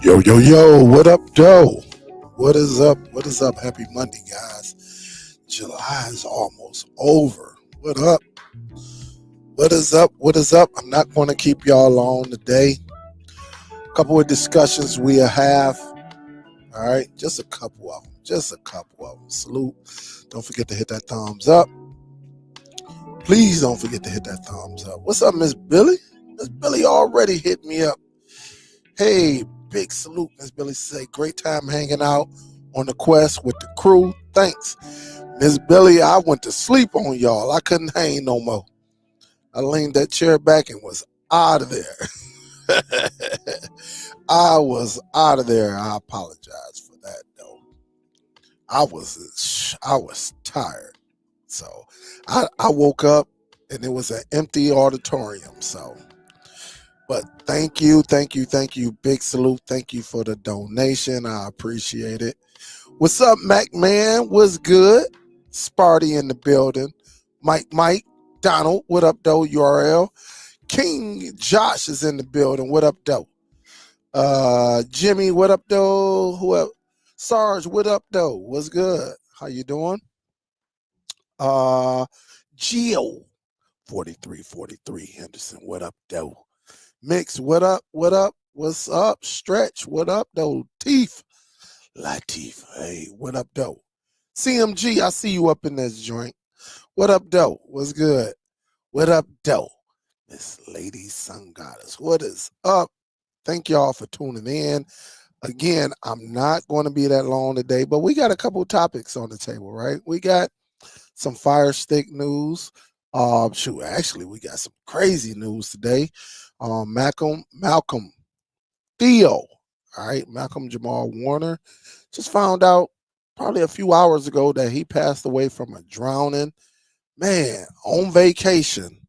Yo, yo, yo, what up, though? What is up? What is up? Happy Monday, guys. July is almost over. What up? What is up? What is up? I'm not going to keep y'all long today. A couple of discussions we'll have. All right, just a couple of them. Just a couple of them. Salute. Don't forget to hit that thumbs up. Please don't forget to hit that thumbs up. What's up, Miss Billy? Miss Billy already hit me up. Hey, big salute, Miss Billy. Say great time hanging out on the quest with the crew. Thanks, Miss Billy. I went to sleep on y'all. I couldn't hang no more. I leaned that chair back and was out of there. I was out of there. I apologize for that, though. I was tired, so I woke up and it was an empty auditorium. So. But thank you. Big salute. Thank you for the donation. I appreciate it. What's up, Mac Man? What's good? Sparty in the building. Mike, Donald, what up, though? URL. King Josh is in the building. What up, though? Jimmy, what up, though? Who else? Sarge, what up, though? What's good? How you doing? Geo, 4343 Henderson, what up, though? Mix, what up? What up? What's up? Stretch, what up, though? Teeth, Latif, hey, what up, though? CMG, I see you up in this joint. What up, though? What's good? What up, though? Miss Lady Sun Goddess, what is up? Thank y'all for tuning in. Again, I'm not going to be that long today, but we got a couple of topics on the table, right? We got some Fire Stick news. Actually, we got some crazy news today. Malcolm Theo, all right, Malcolm Jamal Warner, just found out probably a few hours ago that he passed away from a drowning. Man, on vacation.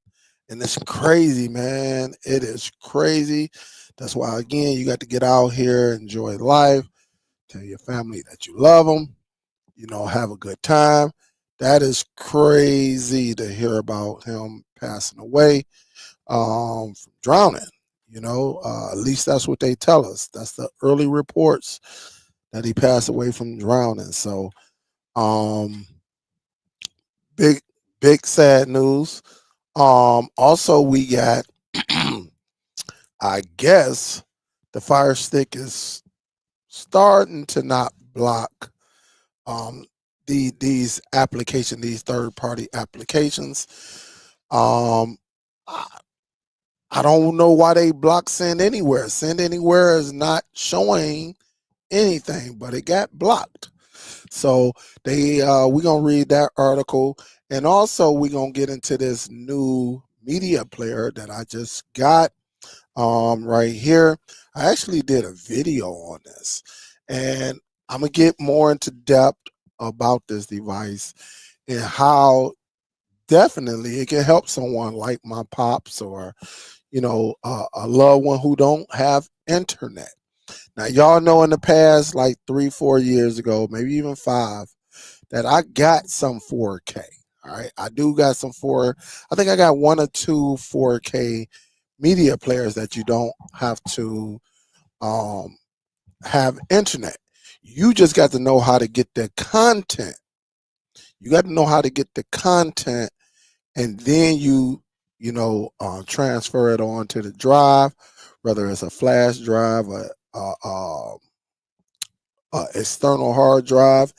And it's crazy, man. It is crazy. That's why, again, you got to get out here, enjoy life, tell your family that you love them, have a good time. That is crazy to hear about him passing away from drowning. At least that's what they tell us. That's the early reports that he passed away from drowning. So, big sad news. Also, we got, I guess, the Fire Stick is starting to not block these third-party applications. I don't know why they block Send Anywhere. Send Anywhere is not showing anything, but it got blocked. So we're gonna read that article, and also we're gonna get into this new media player that I just got right here. I actually did a video on this, and I'm gonna get more into depth about this device and how definitely it can help someone like my pops or a loved one who don't have internet. Now, y'all know in the past, like 3-4 years ago, maybe even 5, that I got some 4K. All right, I do got some I think I got 1 or 2 4K media players that you don't have to have internet. You just got to know how to get the content. You got to know how to get the content, and then you transfer it onto the drive, whether it's a flash drive or external hard drive.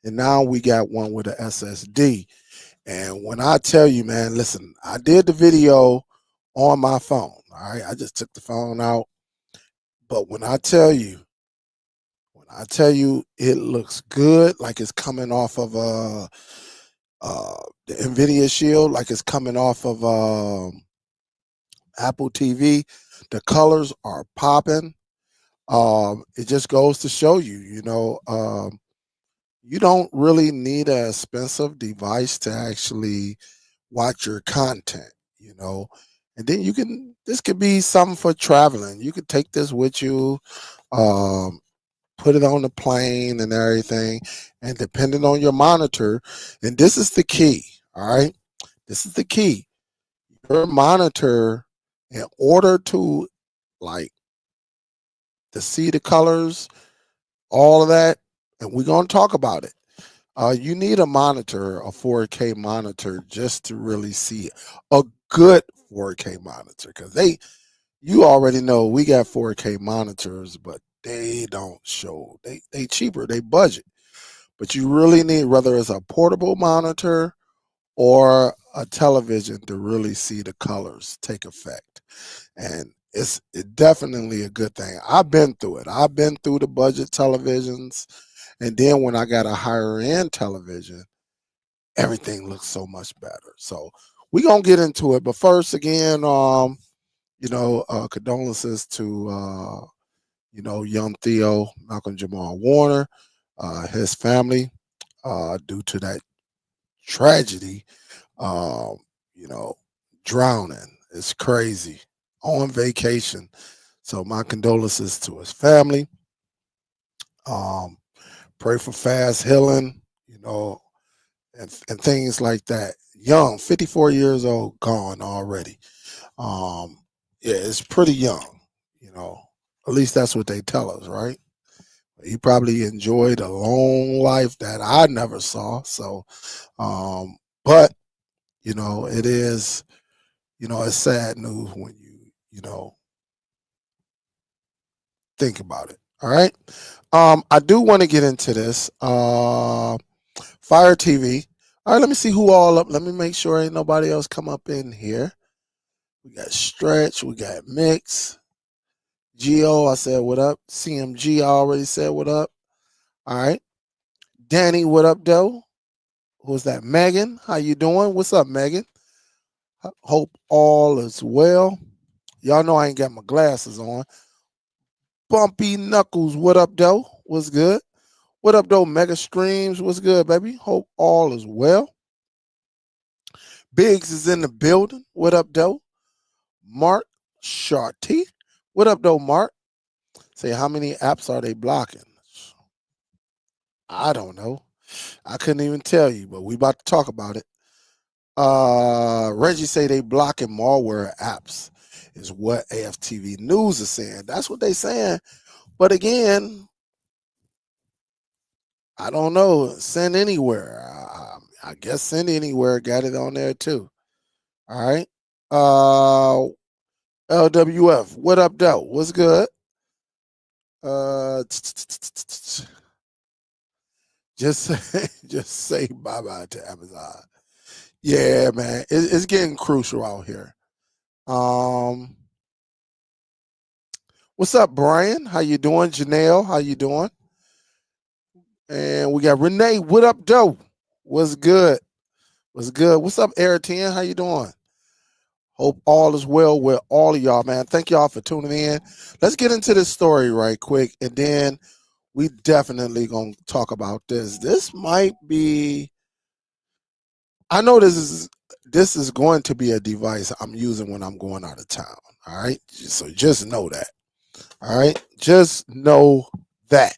And now we got one with a SSD. And when I tell you, man, listen, I did the video on my phone. All right, I just took the phone out. But when I tell you, it looks good, like it's coming off of the NVIDIA Shield, like it's coming off of Apple TV. The colors are popping. It just goes to show you, you don't really need an expensive device to actually watch your content, and then this could be something for traveling. You could take this with you, put it on the plane and everything, and depending on your monitor, and this is the key, all right? This is the key. Your monitor, in order to to see the colors, all of that, and we're gonna talk about it. You need a monitor, a 4K monitor, just to really see a good 4K monitor, because you already know we got 4K monitors, but they don't show. They cheaper, they budget, but you really need, whether it's a portable monitor or a television, to really see the colors take effect. And it's definitely a good thing. I've been through it. I've been through the budget televisions, and then when I got a higher end television, everything looks so much better. So we're gonna get into it. But first, again, condolences to young Theo, Malcolm Jamal Warner, his family, due to that tragedy. Um, you know, drowning. It's crazy. On vacation. So my condolences to his family. Um, pray for fast healing, and things like that. Young, 54 years old, gone already. Um, yeah, it's pretty young, you know. At least that's what they tell us, right? He probably enjoyed a long life that I never saw. So, but it is, it's sad news when you know, think about it. All right. I do want to get into this. Fire TV. All right, let me see who all up. Let me make sure ain't nobody else come up in here. We got Stretch, we got Mix, Geo. I said what up. CMG, I already said what up. All right. Danny, what up, though? Who's that? Megan, how you doing? What's up, Megan? Hope all is well. Y'all know I ain't got my glasses on. Bumpy Knuckles, what up, though? What's good? What up, though? Mega Streams, what's good, baby? Hope all is well. Biggs is in the building. What up, though? Mark Sharty. What up, though, Mark? Say, how many apps are they blocking? I don't know. I couldn't even tell you, but we about to talk about it. Reggie say they blocking malware apps is what AFTV News is saying. That's what they saying. But again, I don't know. Send Anywhere. I guess Send Anywhere got it on there too. All right. LWF. What up, though? What's good? Just just say bye bye to Amazon. Yeah, man, it's getting crucial out here. Um, what's up, Brian? How you doing, Janelle? How you doing? And we got Renee. What up, Doe? What's good? What's good? What's up, Airten? How you doing? Hope all is well with all of y'all, man. Thank y'all for tuning in. Let's get into this story right quick, and then we definitely gonna talk about this. This might be. I know this is going to be a device I'm using when I'm going out of town. All right, so just know that. All right, just know that.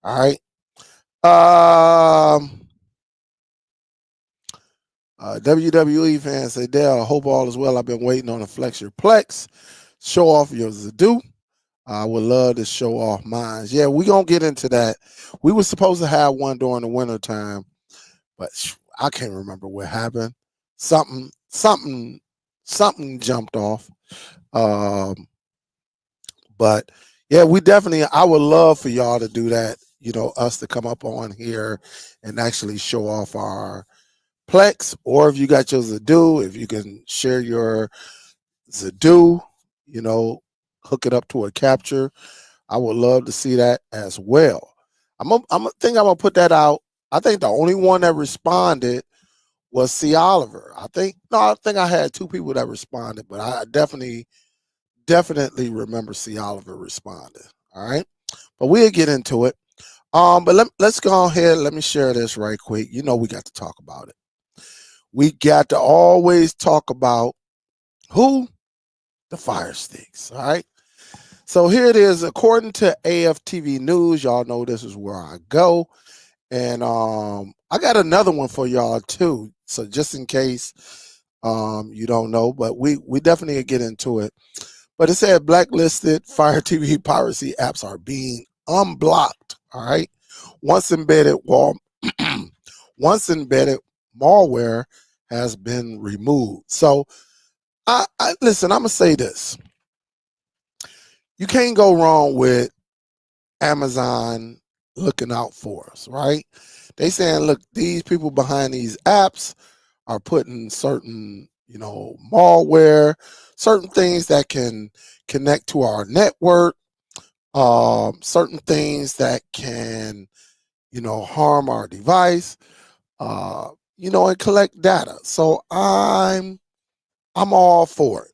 All right. Um. WWE fans say, Dale, hope all is well. I've been waiting on a Flex Your Plex. Show off your Zadu. I would love to show off mine. Yeah, we're going to get into that. We were supposed to have one during the winter time, but I can't remember what happened. Something jumped off. Um, but yeah, I would love for y'all to do that. Us to come up on here and actually show off our Plex, or if you got your Zadu, if you can share your Zadu, hook it up to a capture. I would love to see that as well. I'm gonna put that out. I think the only one that responded was C. Oliver. I think I had two people that responded, but I definitely remember C. Oliver responded. All right, but we'll get into it. But let's go ahead. Let me share this right quick. We got to talk about it. We got to always talk about who? The Fire Sticks. All right. So here it is. According to AFTV News, y'all know this is where I go. And I got another one for y'all too. So just in case you don't know, but we definitely get into it. But it said blacklisted Fire TV piracy apps are being unblocked. All right. Once embedded once embedded malware has been removed. So I listen, I'm gonna say this. You can't go wrong with Amazon looking out for us, right? They saying, look, these people behind these apps are putting certain, malware, certain things that can connect to our network, certain things that can, harm our device, and collect data. So I'm all for it.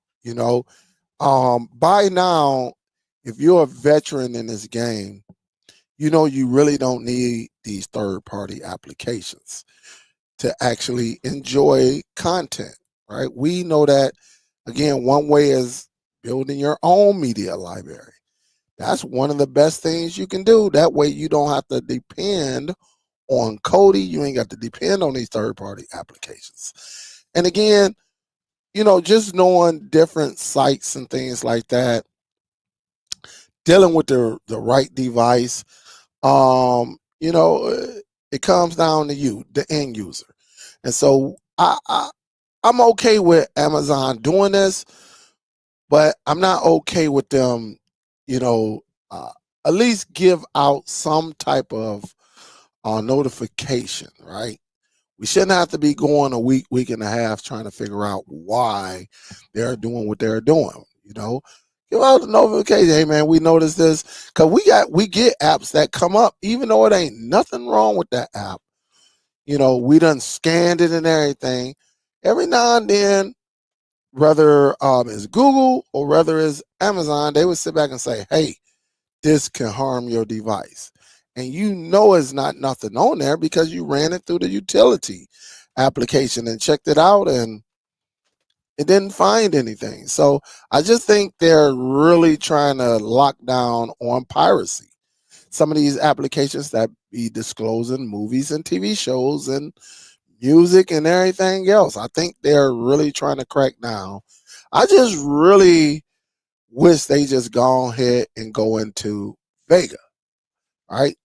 By now, if you're a veteran in this game, you really don't need these third party applications to actually enjoy content, right? We know that, again, one way is building your own media library. That's one of the best things you can do. That way you don't have to depend on Kodi. You ain't got to depend on these third party applications. And again, just knowing different sites and things like that, dealing with the right device, it comes down to you, the end user. And so I'm okay with Amazon doing this, but I'm not okay with them, uh, at least give out some type of notification, right? We shouldn't have to be going a week and a half trying to figure out why they're doing what they're doing. Give out the notification. Hey man, we noticed this because we get apps that come up, even though it ain't nothing wrong with that app. We done scanned it and everything. Every now and then, whether it's Google or whether it's Amazon, they would sit back and say, "Hey, this can harm your device," and it's not nothing on there because you ran it through the utility application and checked it out, and it didn't find anything. So I just think they're really trying to lock down on piracy. Some of these applications that be disclosing movies and TV shows and music and everything else. I think they're really trying to crack down. I just really wish they just go ahead and go into Vega, right?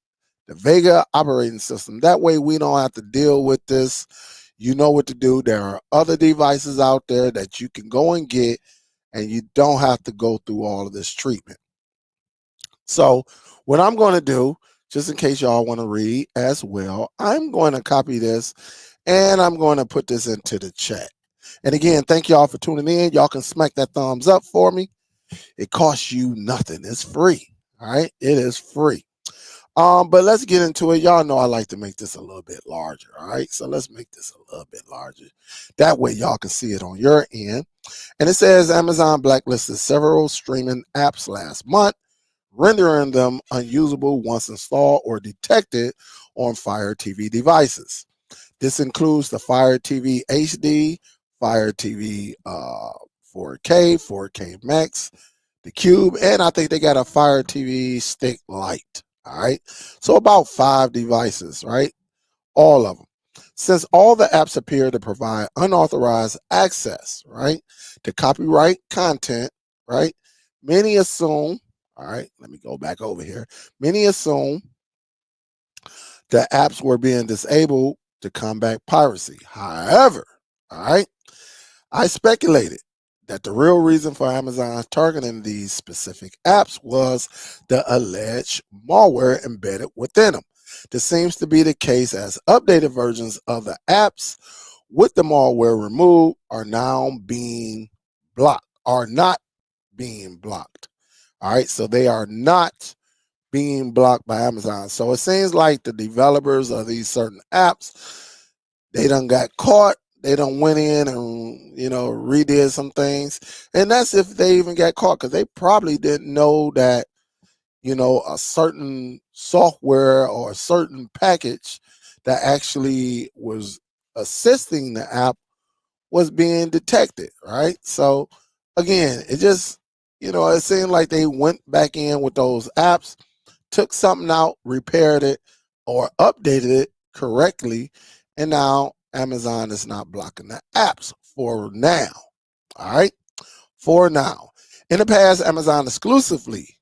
The Vega operating system. That way we don't have to deal with this. You know what to do. There are other devices out there that you can go and get, and you don't have to go through all of this treatment. So what I'm going to do, just in case y'all want to read as well, I'm going to copy this and I'm going to put this into the chat. And again, thank y'all for tuning in. Y'all can smack that thumbs up for me. It costs you nothing. It's free. All right. It is free. But let's get into it. Y'all know I like to make this a little bit larger. All right. So let's make this a little bit larger. That way y'all can see it on your end. And it says Amazon blacklisted several streaming apps last month, rendering them unusable once installed or detected on Fire TV devices. This includes the Fire TV HD, Fire TV 4K, 4K Max, the Cube, and I think they got a Fire TV Stick Lite. All right. So about 5 devices, right? All of them. Since all the apps appear to provide unauthorized access, right, to copyright content, right, many assume, all right, let me go back over here. Many assume the apps were being disabled to combat piracy. However, all right, I speculated that the real reason for Amazon targeting these specific apps was the alleged malware embedded within them. This seems to be the case as updated versions of the apps with the malware removed are now being blocked, are not being blocked. All right, so they are not being blocked by Amazon. So it seems like the developers of these certain apps, they done got caught. They done went in and, redid some things. And that's if they even got caught, because they probably didn't know that, a certain software or a certain package that actually was assisting the app was being detected, right? So again, it just, it seemed like they went back in with those apps, took something out, repaired it, or updated it correctly, and now Amazon is not blocking the apps for now. All right, for now. In the past, Amazon exclusively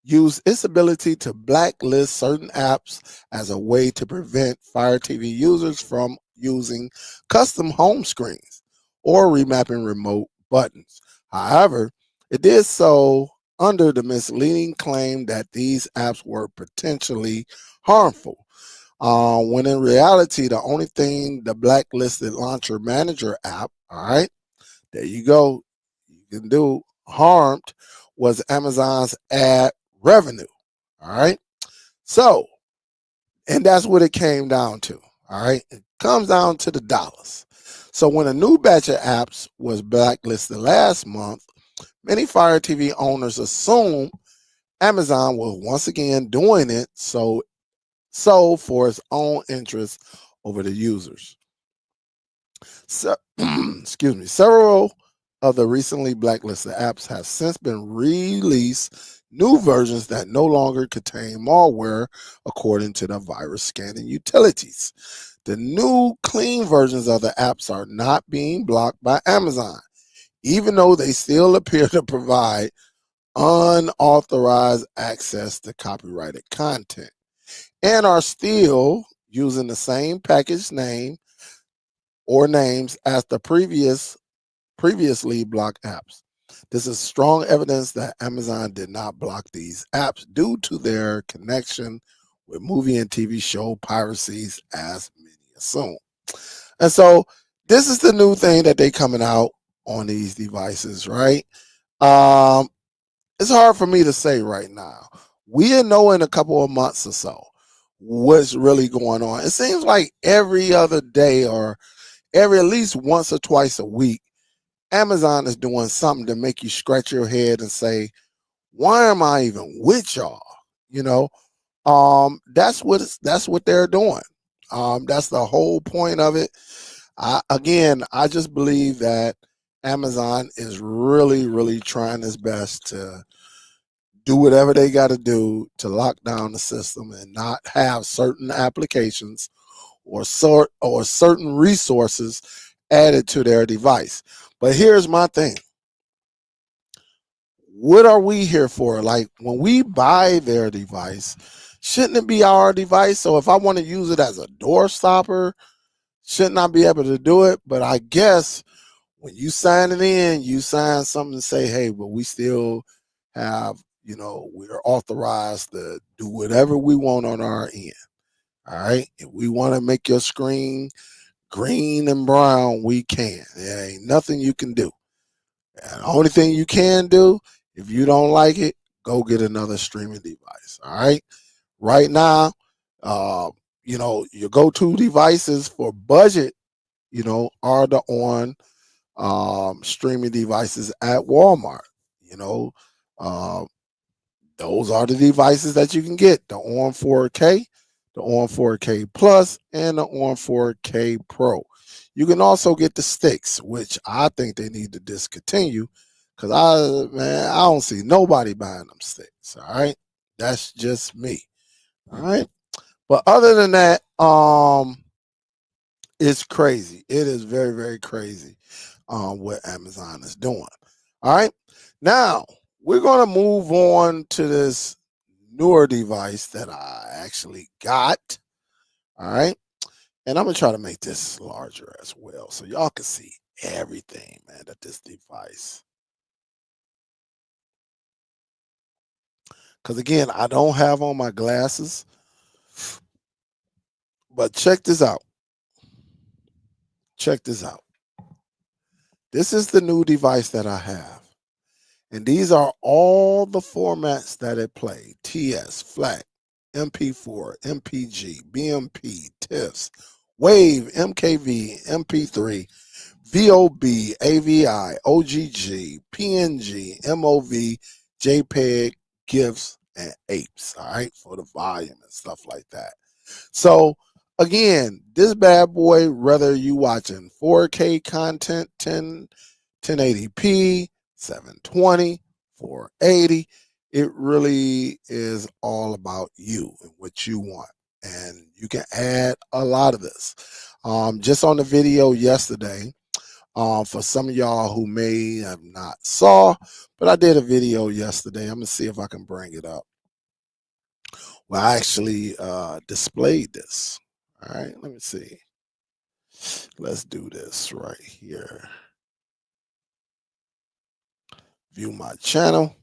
used its ability to blacklist certain apps as a way to prevent Fire TV users from using custom home screens or remapping remote buttons. However, it did so under the misleading claim that these apps were potentially harmful, when in reality, the only thing the blacklisted Launcher Manager app, all right, there you go, you can do harmed, was Amazon's ad revenue. All right. So, and that's what it came down to. All right. It comes down to the dollars. So when a new batch of apps was blacklisted last month, many Fire TV owners assumed Amazon was once again doing it so for its own interest over the users. So, excuse me. Several of the recently blacklisted apps have since been released new versions that no longer contain malware, according to the virus scanning utilities. The new clean versions of the apps are not being blocked by Amazon, even though they still appear to provide unauthorized access to copyrighted content and are still using the same package name or names as the previously blocked apps. This is strong evidence that Amazon did not block these apps due to their connection with movie and TV show piracies, as many assume. And so this is the new thing that they coming out on these devices, right? Um, it's hard for me to say right now. We'll know in a couple of months or so what's really going on. It seems like every other day or every at least once or twice a week, Amazon is doing something to make you scratch your head and say, why am I even with y'all? You know, that's what they're doing. That's the whole point of it. I just believe that Amazon is really, really trying its best to do whatever they got to do to lock down the system and not have certain applications or certain resources added to their device. But here's my thing. What are we here for? Like when we buy their device, shouldn't it be our device? So if I want to use it as a door stopper, shouldn't I be able to do it? But I guess when you sign it in, you sign something to say, hey, but we still have, we're authorized to do whatever we want on our end. All right. If we want to make your screen green and brown, we can. There ain't nothing you can do. And the only thing you can do, if you don't like it, go get another streaming device. All right. Right now, your go-to devices for budget, are the on streaming devices at Walmart. You know, uh, those are the devices that you can get: the on 4K, the on 4K Plus, and the on 4K Pro. You can also get the sticks, which I think they need to discontinue because I don't see nobody buying them sticks. All right, that's just me. All right, but other than that, it's crazy. It is very, very crazy what Amazon is doing. All right. Now, we're going to move on to this newer device that I actually got. All right. And I'm going to try to make this larger as well so y'all can see everything, man, that this device. Because again, I don't have on my glasses, but check this out. Check this out. This is the new device that I have. And these are all the formats that it played: TS, FLAC, MP4, MPG, BMP, TIFFs, WAVE, MKV, MP3, VOB, AVI, OGG, PNG, MOV, JPEG, GIFs, and APES, all right, for the volume and stuff like that. So, again, this bad boy, whether you watching 4K content, 1080p, 720, 480, it really is all about you and what you want. And you can add a lot of this. Just on the video yesterday, For some of y'all who may have not saw, but I did a video yesterday. I'm gonna see if I can bring it up. Well, I actually displayed this. All right, let me see. Let's do this right here. View my channel.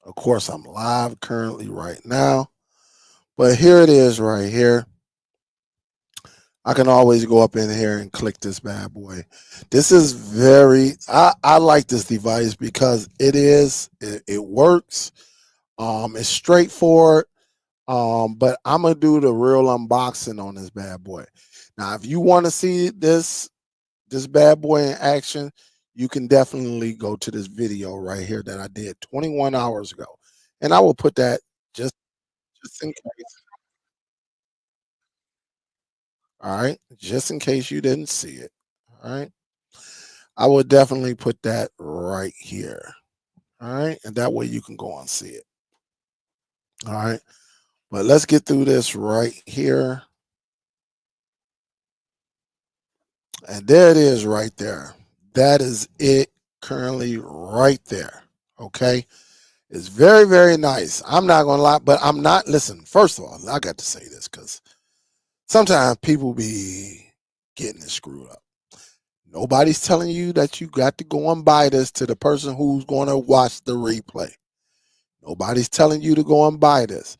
Of course, I'm live currently right now, but here it is right here. I can always go up in here and click this bad boy. This is I like this device because it works. It's straightforward. But I'm gonna do the real unboxing on this bad boy. Now, if you want to see this bad boy in action, you can definitely go to this video right here that I did 21 hours ago, and I will put that just in case. All right, just in case you didn't see it. All right, I will definitely put that right here. All right, and that way you can go and see it. All right, but let's get through this right here. And there it is right there. That is it currently right there. Okay. It's very, very nice. I'm not going to lie, but I'm not. Listen, first of all, I got to say this because sometimes people be getting it screwed up. Nobody's telling you that you got to go and buy this to the person who's going to watch the replay. Nobody's telling you to go and buy this.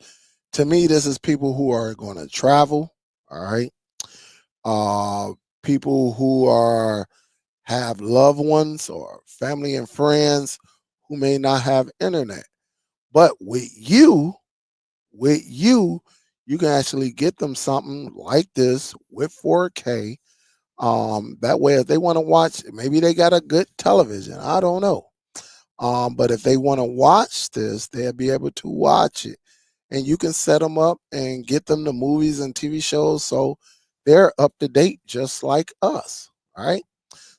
To me, this is people who are going to travel. All right. People who have loved ones or family and friends who may not have internet. But you can actually get them something like this with 4K. That way, if they want to watch, maybe they got a good television. I don't know. But if they want to watch this, they'll be able to watch it. And you can set them up and get them the movies and TV shows so they're up to date just like us. All right.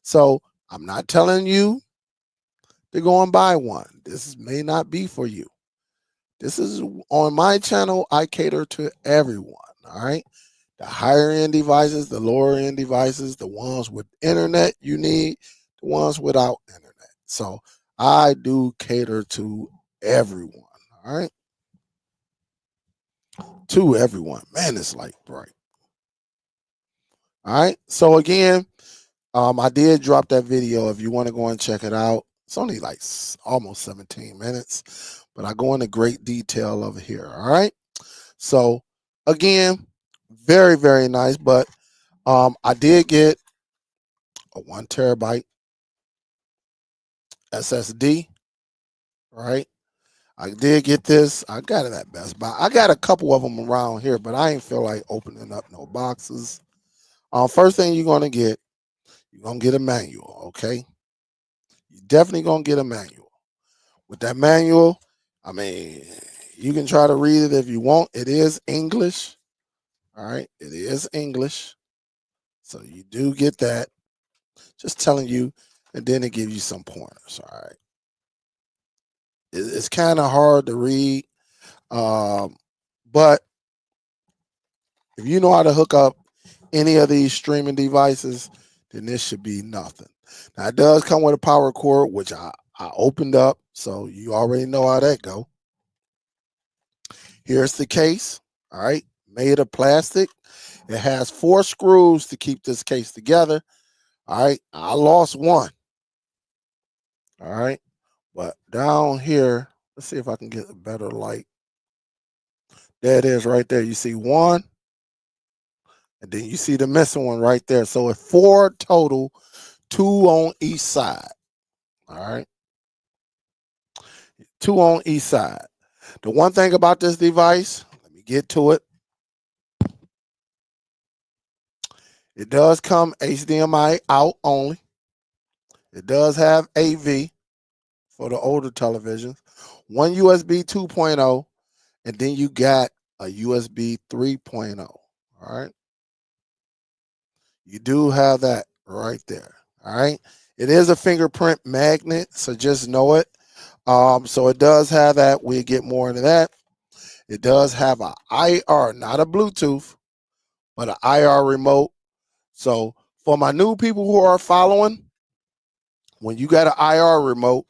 So I'm not telling you to go and buy one. This may not be for you. This is on my channel. I cater to everyone. All right. The higher end devices, the lower end devices, the ones with internet you need, the ones without internet. So I do cater to everyone. All right. To everyone. Man, it's like bright. All right. So again, I did drop that video. If you want to go and check it out, it's only like almost 17 minutes, but I go into great detail over here. All right. So again, very, very nice. But I did get a 1 terabyte SSD. Right. I did get this. I got it at Best Buy. I got a couple of them around here, but I ain't feel like opening up no boxes. First thing you're gonna get a manual. Okay. You're definitely gonna get a manual. With that manual, I mean, you can try to read it if you want. It is English. All right. It is English. So you do get that. Just telling you, and then it gives you some pointers. All right. It's kind of hard to read. But if you know how to hook up any of these streaming devices, then this should be nothing. Now it does come with a power cord, which I opened up. So you already know how that go. Here's the case. All right. Made of plastic. It has 4 screws to keep this case together. All right. I lost one. All right. But down here, let's see if I can get a better light. There it is right there. You see one, and then you see the missing one right there. So it's 4 total, 2 on each side. All right. 2 on each side. The one thing about this device, let me get to it. It does come HDMI out only. It does have AV for the older televisions, one USB 2.0, and then you got a USB 3.0. All right. You do have that right there. All right. It is a fingerprint magnet, so just know it. So it does have that. We'll get more into that. It does have a IR, not a Bluetooth, but an IR remote. So for my new people who are following, when you got an IR remote,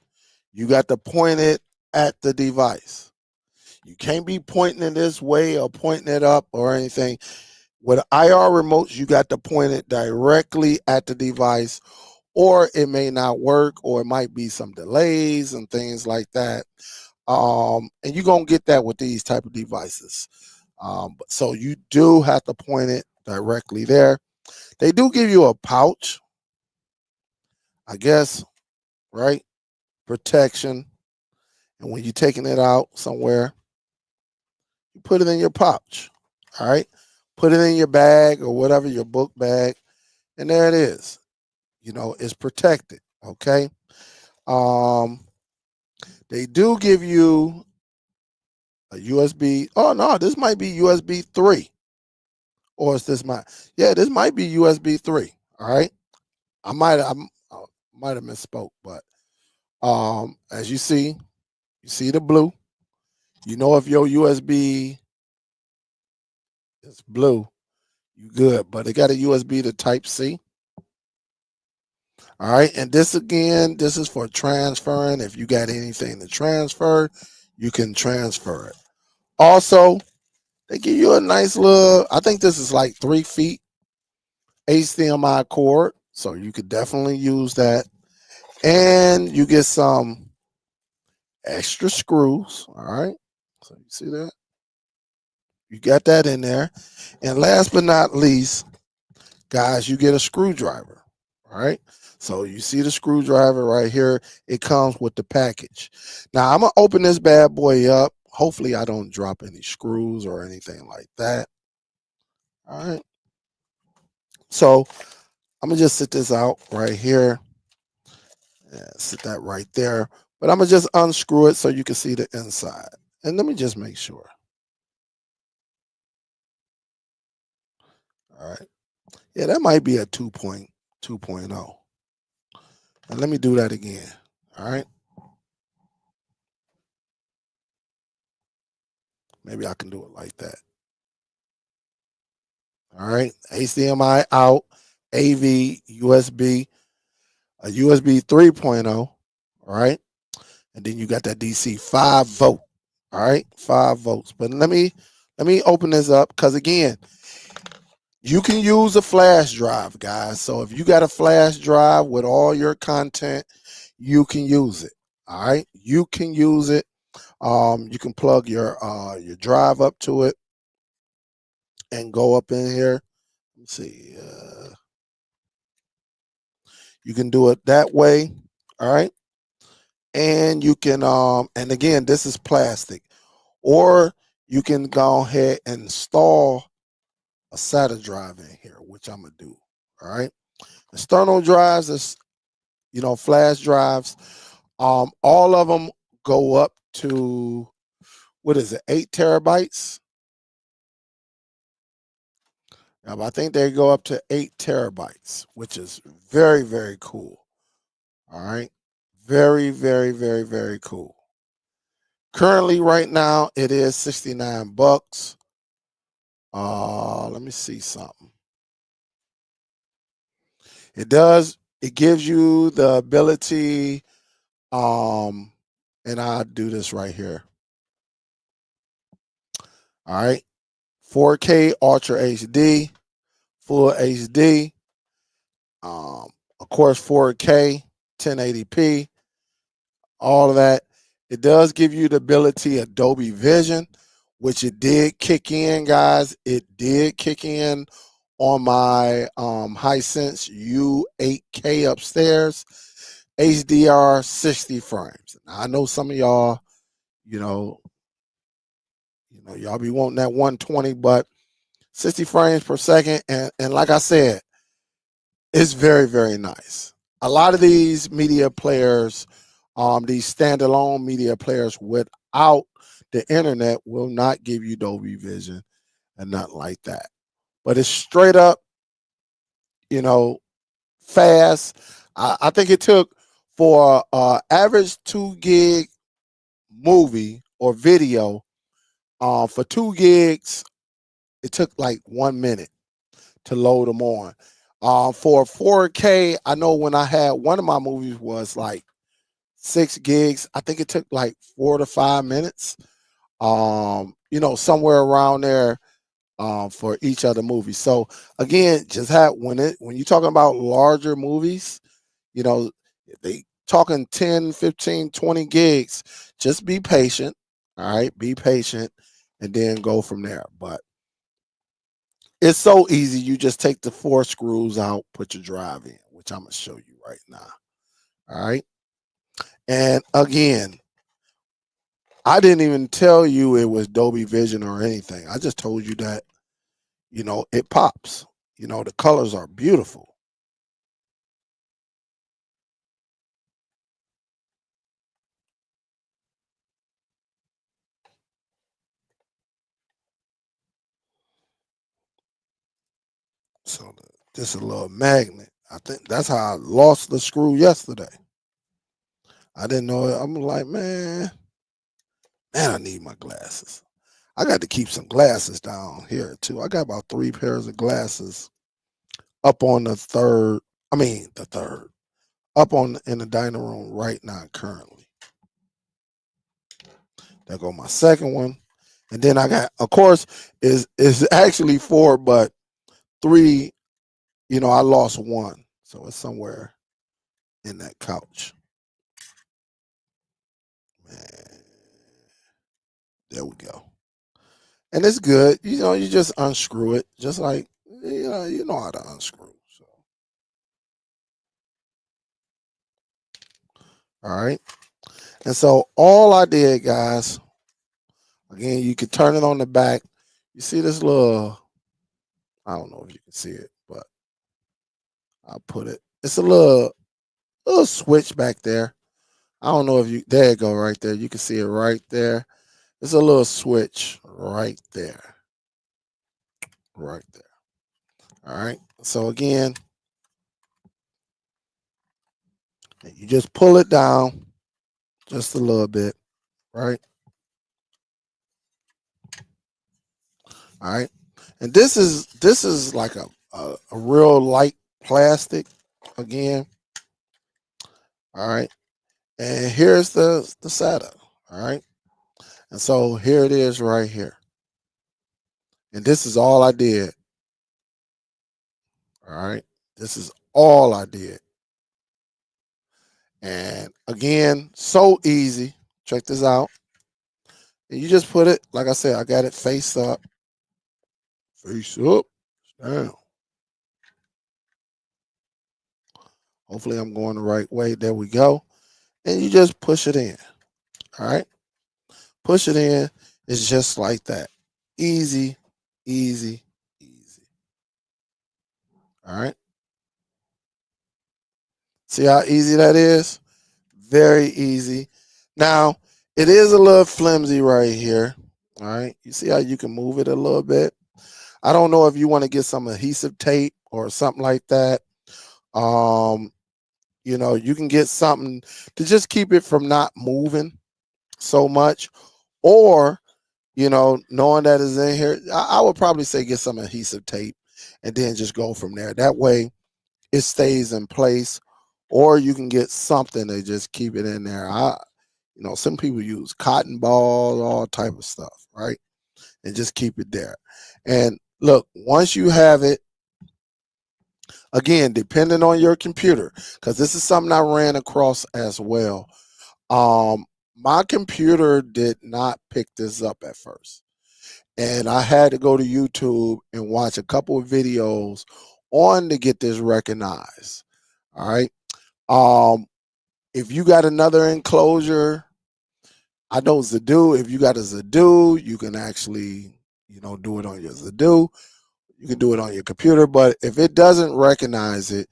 you got to point it at the device. You can't be pointing it this way or pointing it up or anything. With IR remotes, you got to point it directly at the device, or it may not work, or it might be some delays and things like that. And you're gonna get that with these type of devices. So you do have to point it directly there. They do give you a pouch, I guess, right? Protection. And when you're taking it out somewhere, you put it in your pouch. All right. Put it in your bag or whatever, your book bag. And there it is. It's protected. Okay. Um, they do give you a USB. Oh no, this might be USB 3. Or is this this might be USB 3. All right. I might have misspoke, but as you see the blue. If your USB is blue, you good. But it got a USB to Type C. All right, and this is for transferring. If you got anything to transfer, you can transfer it. Also, they give you a nice little, I think this is like 3 feet HDMI cord, so you could definitely use that. And you get some extra screws. All right, so you see that? You got that in there. And last but not least, guys, you get a screwdriver. All right. So you see the screwdriver right here. It comes with the package. Now I'm going to open this bad boy up. Hopefully I don't drop any screws or anything like that. All right. So I'm going to just sit this out right here. Sit that right there. But I'm going to just unscrew it so you can see the inside. And let me just make sure. All right. Yeah, that might be a 2.2.0. And let me do that again. All right. Maybe I can do it like that. All right. HDMI out, AV, USB, a USB 3.0. All right. And then you got that DC 5 volt. All right. 5 volts. But let me open this up, because again, you can use a flash drive, guys. So if you got a flash drive with all your content, you can use it. All right. You can use it. You can plug your drive up to it and go up in here. Let's see. You can do it that way. All right. And you can and again, this is plastic. Or you can go ahead and install a SATA drive in here, which I'm gonna do. All right. External drives is, flash drives. All of them go up to, what is it, 8 terabytes? I think they go up to 8 terabytes, which is very, very cool. All right. Very, very, very, very cool. Currently, right now, it is $69. Let me see something. It gives you the ability, and I'll do this right here. All right. 4K Ultra HD, Full HD, of course, 4K, 1080p, all of that. It does give you the ability of Dolby Vision, which it did kick in, guys. It did kick in on my Hisense U8K upstairs, HDR 60 frames. Now, I know some of y'all, y'all be wanting that 120, but 60 frames per second, and like I said, it's very, very nice. A lot of these media players, these standalone media players without the internet, will not give you Dolby Vision and nothing like that. But it's straight up, fast. I think it took, for average 2 gig movie or video, for 2 gigs, it took like 1 minute to load them on. For 4K, I know when I had one of my movies was like 6 gigs. I think it took like 4 to 5 minutes. Somewhere around there for each of the movies. So again, just have when you're talking about larger movies, you know, they talking 10, 15, 20 gigs. Just be patient. All right, be patient and then go from there. But it's so easy. You just take the 4 screws out, put your drive in, which I'm gonna show you right now. All right. And again, I didn't even tell you it was Dolby Vision or anything. I just told you that, it pops. The colors are beautiful. So this is a little magnet. I think that's how I lost the screw yesterday. I didn't know it. I'm like, man, I need my glasses. I got to keep some glasses down here too. I got about 3 pairs of glasses up on the third. I mean, the third up on in the dining room right now currently. There go my second one, and then I got, of course, is actually 4, but 3. I lost one, so it's somewhere in that couch. Man, there we go. And it's good. You just unscrew it, just like you know how to unscrew. So, all right. And so all I did, guys, again, you could turn it on the back. You see this little, I don't know if you can see it, but I'll put it. It's a little switch back there. I don't know if you, there you go, right there. You can see it right there. It's a little switch right there. Right there. All right. So again, you just pull it down just a little bit, right? All right. And this is like a real light plastic again. All right. And here's the setup. All right. And so here it is right here. And this is all I did. All right. This is all I did. And again, so easy. Check this out. And you just put it, like I said, I got it face up, down. Hopefully I'm going the right way. There we go. And you just push it in. All right. Push it in. It's just like that. Easy, easy, easy. All right. See how easy that is? Very easy. Now, it is a little flimsy right here. All right. You see how you can move it a little bit? I don't know if you want to get some adhesive tape or something like that. Um, you can get something to just keep it from not moving so much. Or, knowing that it's in here, I would probably say get some adhesive tape and then just go from there. That way it stays in place. Or you can get something to just keep it in there. Some people use cotton balls, all type of stuff, right? And just keep it there. And look, once you have it, again, depending on your computer, because this is something I ran across as well. My computer did not pick this up at first, and I had to go to YouTube and watch a couple of videos on to get this recognized. All right. If you got another enclosure, I know Zadu. If you got a Zadu, you can actually, do it on your Zadu. You can do it on your computer, but if it doesn't recognize it,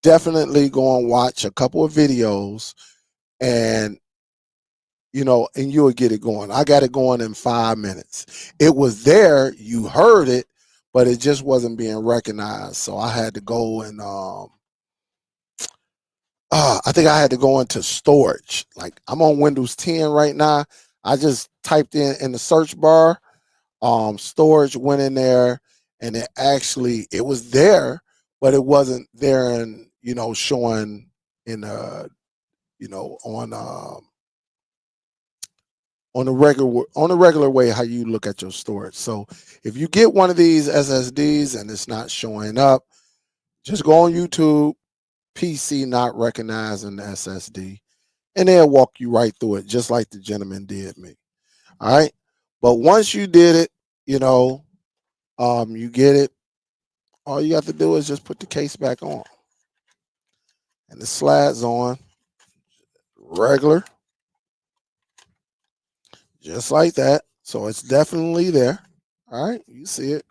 definitely go and watch a couple of videos, and and you'll get it going. I got it going in 5 minutes. It was there, you heard it, but it just wasn't being recognized. So I had to go and I think I had to go into storage. Like I'm on Windows 10 right now. I just typed in the search bar, storage, went in there, and it was there, but it wasn't there and showing in on a regular way how you look at your storage. So if you get one of these SSDs and it's not showing up, just go on YouTube, PC not recognizing the SSD, and they'll walk you right through it, just like the gentleman did me. All right. But once you did it, you get it. All you have to do is just put the case back on. And the slides on regular, just like that. So it's definitely there. All right. You see it.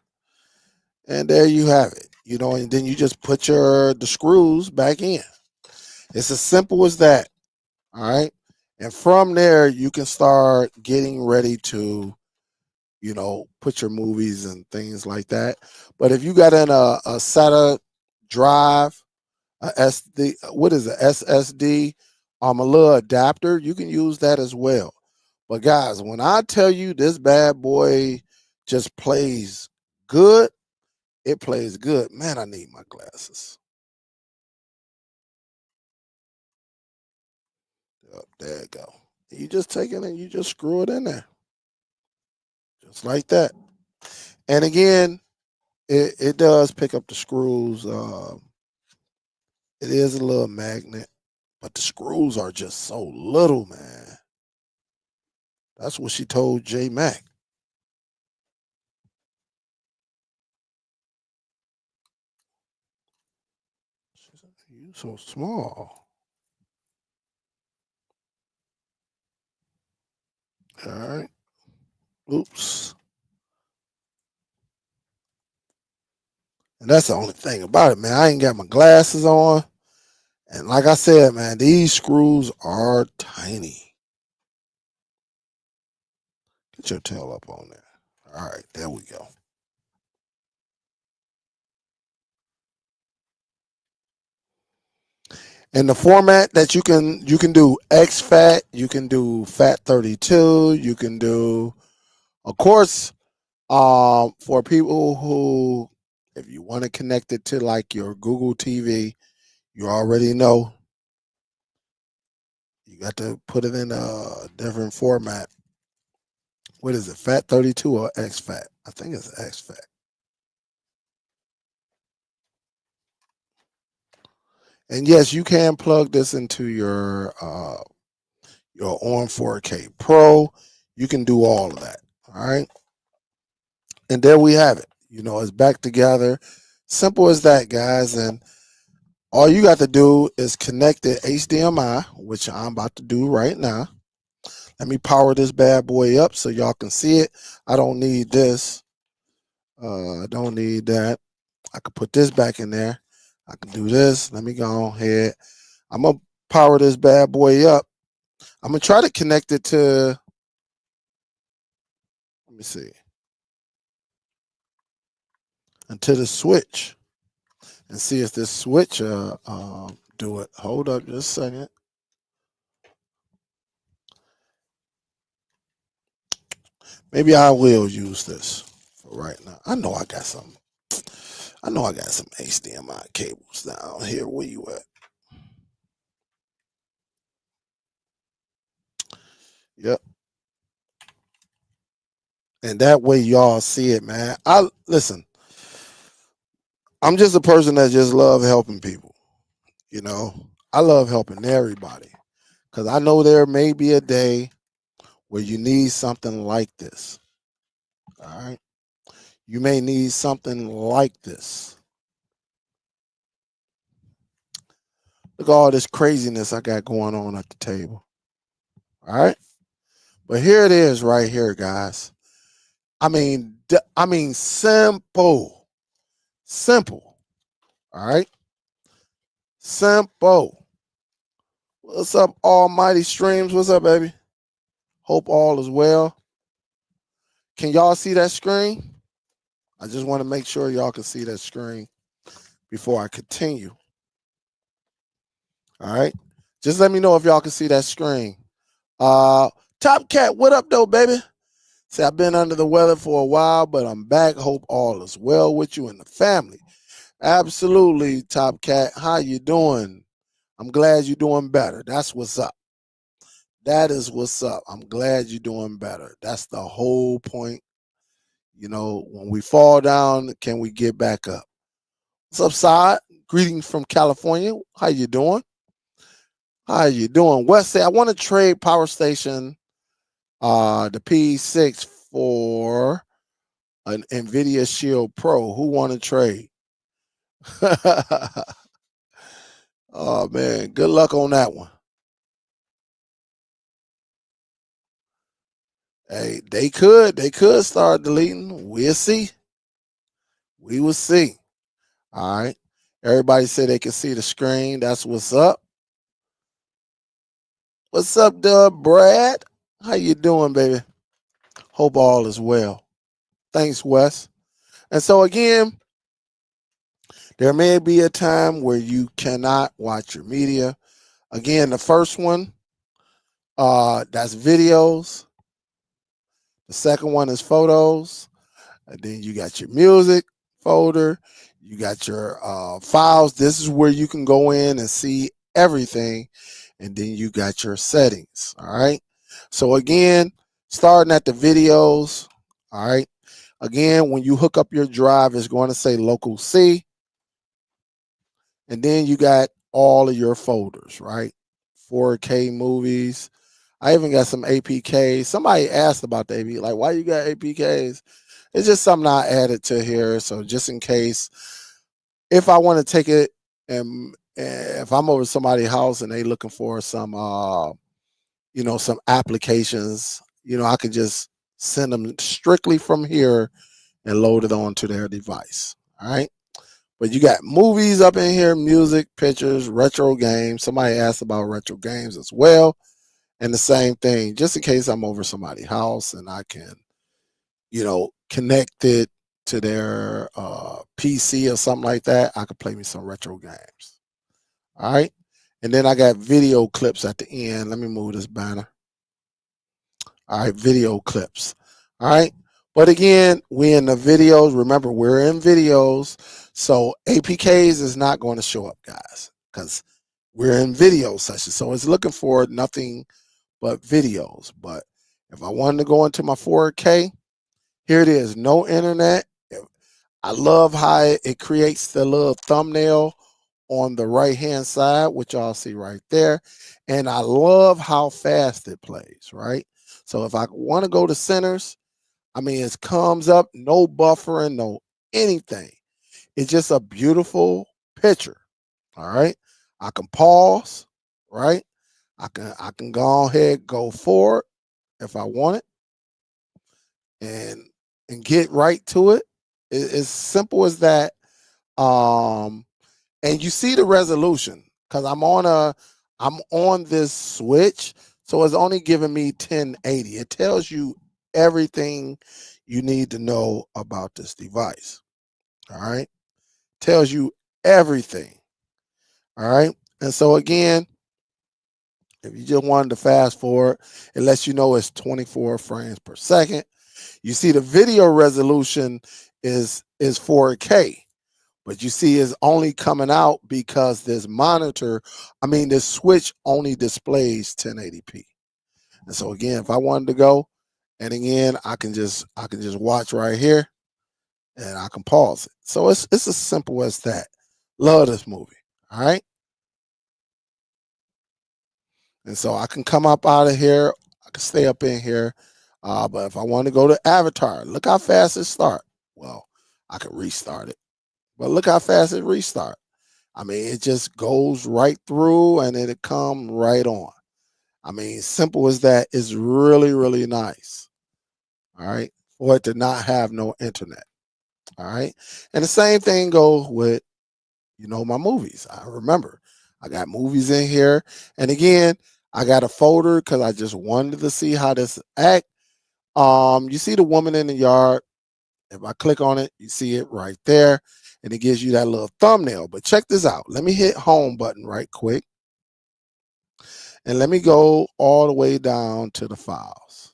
And there you have it. And then you just put the screws back in. It's as simple as that. All right. And from there, you can start getting ready to, put your movies and things like that. But if you got in a SATA drive, a SD, what is it, SSD, a little adapter, you can use that as well. But guys, when I tell you this bad boy just plays good, it plays good. Man, I need my glasses. Yep, there you go. You just take it and you just screw it in there. Just like that. And again, it does pick up the screws. It is a little magnet, but the screws are just so little, man. That's what she told J Mac. She said, "You so small." All right. Oops. And that's the only thing about it, man. I ain't got my glasses on. And like I said, man, these screws are tiny. Get your tail up on there. All right, there we go. And the format that you can do exFAT, you can do FAT32, you can do, of course, for people who, if you want to connect it to like your Google TV, you already know you got to put it in a different format. What is it, FAT32 or exFAT? I think it's exFAT. And yes, you can plug this into your ON 4K Pro. You can do all of that. All right. And there we have it. It's back together. Simple as that, guys. And all you got to do is connect the HDMI, which I'm about to do right now. Let me power this bad boy up so y'all can see it. I don't need this. I don't need that. I can put this back in there. I can do this. Let me go ahead. I'm going to power this bad boy up. I'm going to try to connect it to, let me see, into the switch and see if this switch do it. Hold up just a second. Maybe I will use this for right now. I know I got some HDMI cables down here. Where you at? Yep. And that way y'all see it, man. Listen, I'm just a person that just love helping people. I love helping everybody because I know there may be a day where you need something like this. All right. You may need something like this. Look at all this craziness I got going on at the table. All right. But here it is right here, guys. I mean, simple. Simple. All right. Simple. What's up, Almighty Streams? What's up, baby? Hope all is well. Can y'all see that screen? I just want to make sure y'all can see that screen before I continue. All right. Just let me know if y'all can see that screen. Top Cat, what up, though, baby? Say, I've been under the weather for a while, but I'm back. Hope all is well with you and the family. Absolutely, Top Cat. How you doing? I'm glad you're doing better. That's what's up. That is what's up. I'm glad you're doing better. That's the whole point. When we fall down, can we get back up? What's up, Side? Greetings from California. How you doing? How you doing? West say I want to trade Power Station, the P6 for an NVIDIA Shield Pro. Who want to trade? Oh man, good luck on that one. Hey, they could start deleting. We'll see. We will see. All right. Everybody said they can see the screen. That's what's up. What's up, Brad? How you doing, baby? Hope all is well. Thanks, Wes. And so again, there may be a time where you cannot watch your media. Again, the first one, that's videos. The second one is photos. And then you got your music folder. You got your files. This is where you can go in and see everything. And then you got your settings. All right. So again, starting at the videos. All right. Again, when you hook up your drive, it's going to say local C. And then you got all of your folders, right? 4K movies. I even got some APKs. Somebody asked about the APK, like, why you got APKs? It's just something I added to here. So just in case, if I want to take it and if I'm over somebody's house and they looking for some, some applications, I can just send them strictly from here and load it onto their device. All right. But you got movies up in here, music, pictures, retro games. Somebody asked about retro games as well. And the same thing, just in case I'm over somebody's house and I can, connect it to their PC or something like that, I could play me some retro games. All right. And then I got video clips at the end. Let me move this banner. All right. Video clips. All right. But again, we in the videos. Remember, we're in videos. So APKs is not going to show up, guys, because we're in video session. So it's looking for nothing but videos. But if I wanted to go into my 4K, here it is. No internet. I love how it creates the little thumbnail on the right hand side, which y'all see right there. And I love how fast it plays, right? So if I want to go to centers, it comes up, no buffering, no anything. It's just a beautiful picture. All right. I can pause, right? I can go ahead, go forward if I want it, and get right to it. It's simple as that. Um, and you see the resolution because I'm on this switch, so it's only giving me 1080. It tells you everything you need to know about this device. All right, tells you everything. All right, and so again, if you just wanted to fast forward, it lets you know it's 24 frames per second. You see the video resolution is 4K. But you see, it's only coming out because this switch only displays 1080p. And so again, if I wanted to go, and again, I can just watch right here, and I can pause it. So it's as simple as that. Love this movie. All right. And so I can come up out of here. I can stay up in here. But if I want to go to Avatar, look how fast it start. Well, I could restart it. But look how fast it restart. It just goes right through and it'll come right on. Simple as that. It's really, really nice. All right. For it to not have no internet. All right. And the same thing goes with, my movies. I remember I got movies in here. And again, I got a folder because I just wanted to see how this act. You see the woman in the yard. If I click on it, you see it right there. And it gives you that little thumbnail. But check this out. Let me hit home button right quick. And let me go all the way down to the files.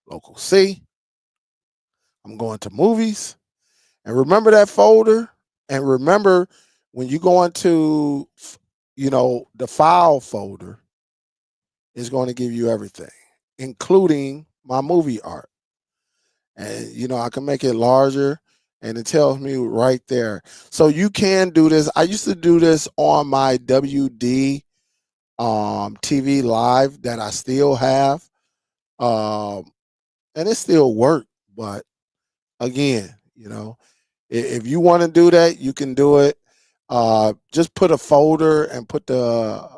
Local C. I'm going to movies. And remember that folder. And remember when you go into, the file folder, it's going to give you everything, including my movie art. And I can make it larger, and it tells me right there. So you can do this. I used to do this on my WD TV live that I still have, um, and it still worked. But again, if you want to do that, you can do it. Just put a folder and put the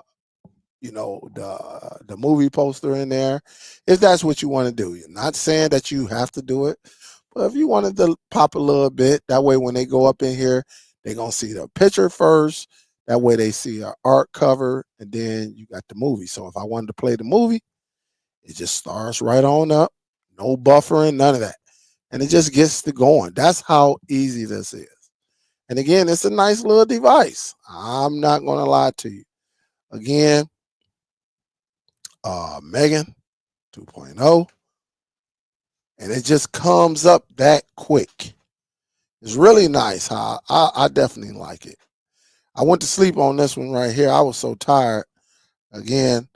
movie poster in there, if that's what you want to do. You're not saying that you have to do it, but if you wanted to pop a little bit, that way when they go up in here, they're gonna see the picture first. That way they see our art cover, and then you got the movie. So if I wanted to play the movie, it just starts right on up, no buffering, none of that, and it just gets to going. That's how easy this is. And again, it's a nice little device. I'm not gonna lie to you. Again, Megan 2.0, and it just comes up that quick. It's really nice. I definitely like it. I went to sleep on this one right here. I was so tired. Again,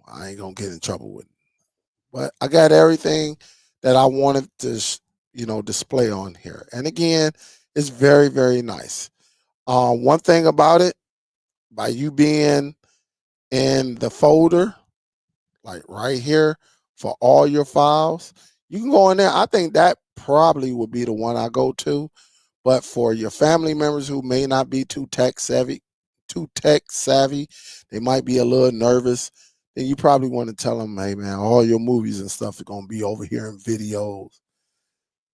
I ain't gonna get in trouble with it. But I got everything that I wanted to, display on here. And again, it's very, very nice. One thing about it, by you being in the folder, like right here for all your files, you can go in there. I think that probably would be the one I go to. But for your family members who may not be too tech savvy, they might be a little nervous. Then you probably want to tell them, hey man, all your movies and stuff are gonna be over here in videos,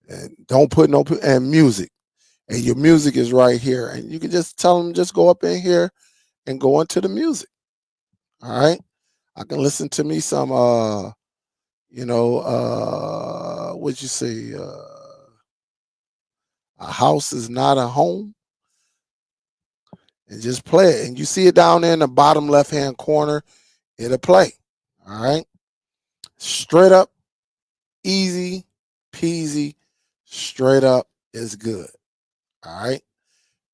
and don't put no and music, and your music is right here, and you can just tell them just go up in here and go into the music. All right, I can listen to me some what you say, a house is not a home, and just play it. And you see it down there in the bottom left hand corner, it'll play. All right. Straight up, easy peasy, straight up is good. All right.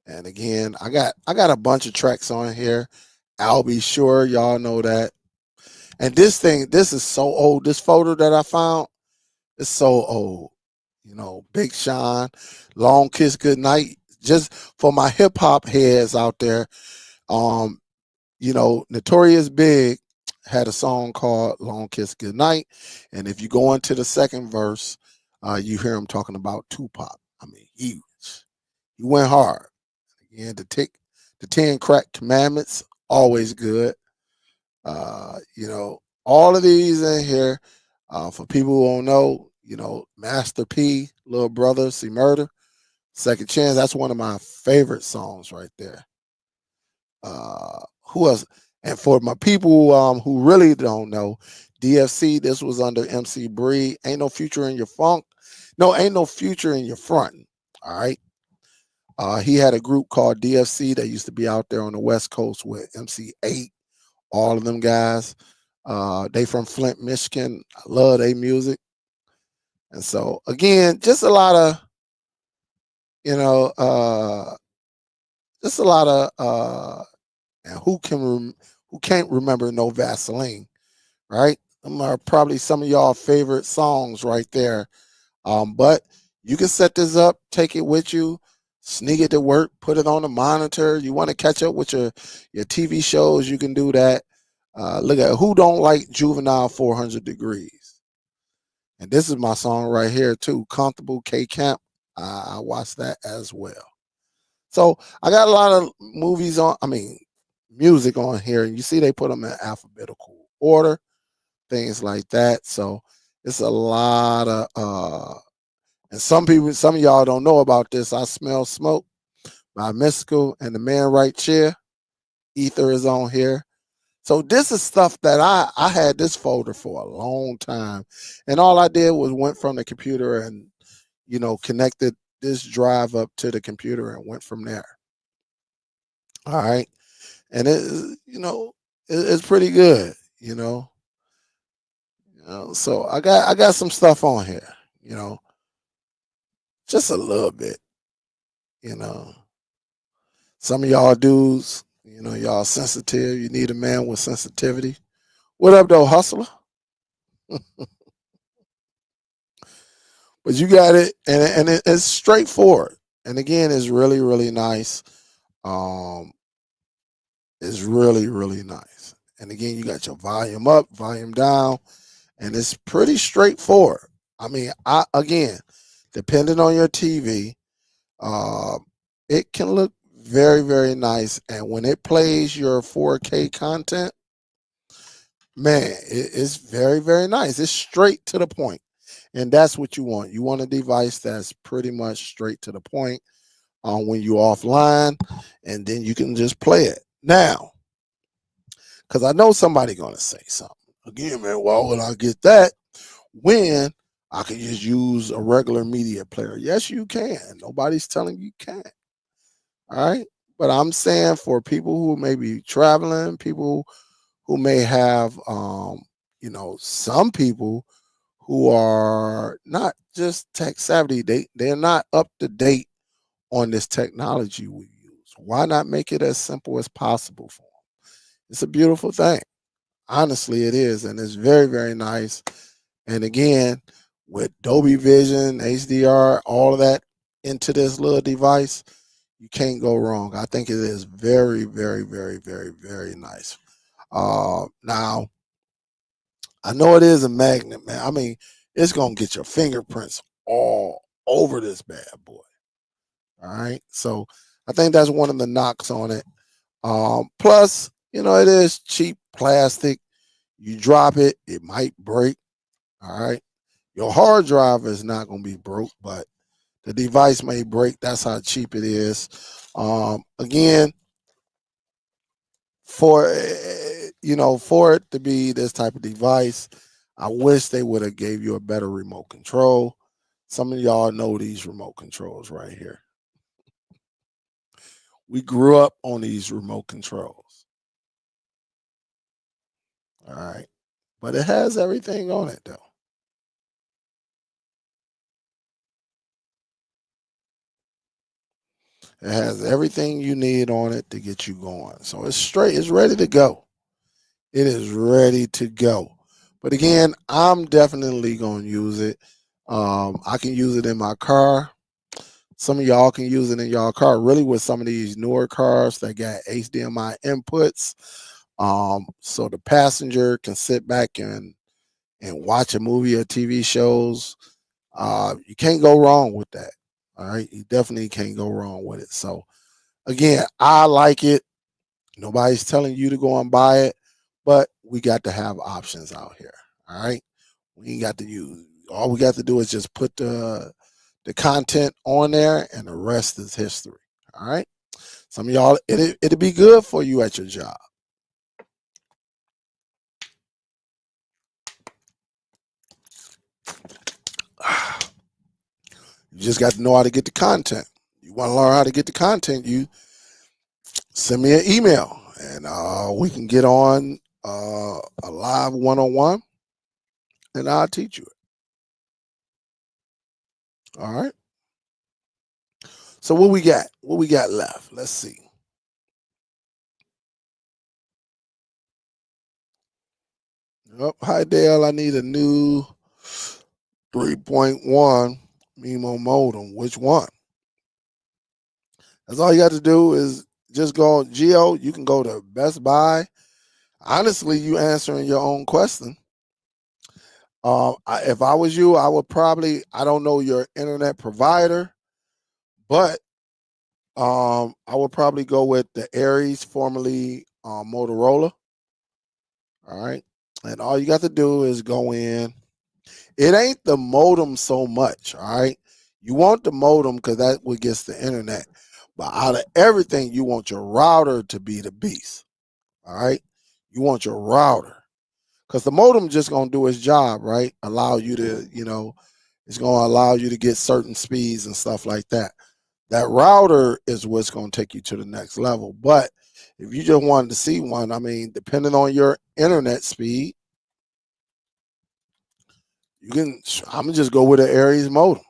And again, I got a bunch of tracks on here. I'll be sure y'all know that. And this is so old. This photo that I found is so old. Big Sean, Long Kiss Goodnight. Just for my hip hop heads out there, um, Notorious Big had a song called Long Kiss Goodnight. And if you go into the second verse, you hear him talking about Tupac. I mean, he went hard. Again, the 10 crack commandments, always good. All of these in here, for people who don't know, Master P, Little Brother, See Murder, Second Chance, that's one of my favorite songs right there. Who else? And for my people who really don't know, DFC, this was under MC Breed. Ain't no future in your funk. No, ain't no future in your front. All right. He had a group called DFC that used to be out there on the West Coast with MC8, all of them guys. They from Flint, Michigan. I love their music. And so again, just a lot of, you know, just a lot of and who can't remember No Vaseline, right? Them are probably some of y'all favorite songs right there. But you can set this up, take it with you, sneak it to work, put it on the monitor. You want to catch up with your TV shows, you can do that. Look at who don't like Juvenile 400 Degrees. And this is my song right here too, Comfortable K Camp. I watched that as well. So I got a lot of music on here, and you see they put them in alphabetical order, things like that. So it's a lot of and some of y'all don't know about this. I Smell Smoke by Mystical and the Man Right Chair. Ether is on here. So this is stuff that I had this folder for a long time, and all I did was went from the computer and connected this drive up to the computer and went from there. All right, and it's pretty good. So I got some stuff on here. just a little bit, you know. Some of y'all dudes, y'all sensitive. You need a man with sensitivity. What up, though, hustler? But you got it, and it's straightforward. And again, it's really, really nice. Um, it's really, really nice. And again, you got your volume up, volume down, and it's pretty straightforward. I mean, again, depending on your TV, uh, it can look very, very nice. And when it plays your 4K content, man, it's very, very nice. It's straight to the point. And that's what you want. You want a device that's pretty much straight to the point when you're offline, and then you can just play it. Now, because I know somebody going to say something. Again, man, why would I get that when I can just use a regular media player? Yes, you can. Nobody's telling you can't. All right. But I'm saying for people who may be traveling, people who may have, some people who are not just tech savvy, they're not up to date on this technology we use. Why not make it as simple as possible for them? It's a beautiful thing. Honestly, it is, and it's very, very nice. And again, with Dolby Vision, HDR, all of that into this little device, you can't go wrong. I think it is very, very, very, very, very nice. Now, I know it is a magnet, man. I mean, it's gonna get your fingerprints all over this bad boy. All right, so I think that's one of the knocks on it. Plus, it is cheap plastic. You drop it, it might break. All right, your hard drive is not gonna be broke, but the device may break. That's how cheap it is. Again, for it to be this type of device, I wish they would have gave you a better remote control. Some of y'all know these remote controls right here. We grew up on these remote controls. All right. But it has everything on it though. It has everything you need on it to get you going. So it's straight, it's ready to go. It is ready to go. But again, I'm definitely going to use it. I can use it in my car. Some of y'all can use it in y'all car. Really, with some of these newer cars that got HDMI inputs, so the passenger can sit back and watch a movie or TV shows. You can't go wrong with that. All right, you definitely can't go wrong with it. So again, I like it. Nobody's telling you to go and buy it, but we got to have options out here. All right, we ain't got to use. All we got to do is just put the content on there, and the rest is history. All right. Some of y'all, it'll be good for you at your job. You just got to know how to get the content. You want to learn how to get the content, you send me an email, and we can get on a live one-on-one, and I'll teach you it. All right. So what we got? What we got left? Let's see. Oh, hi Dale. I need a new 3.1 MIMO modem. Which one? That's all you got to do is just go on Geo. You can go to Best Buy. Honestly, you answering your own question. If I was you, I would probably, I don't know your internet provider, but I would probably go with the Aries, formerly Motorola. All right. And all you got to do is go in. It ain't the modem so much. All right. You want the modem because that what gets the internet. But out of everything, you want your router to be the beast. All right. You want your router because the modem just gonna do its job, right? Allow you to, it's gonna allow you to get certain speeds and stuff like that. That router is what's gonna take you to the next level. But if you just wanted to see one, I mean, depending on your internet speed, you can. I'm gonna just go with an Aries modem.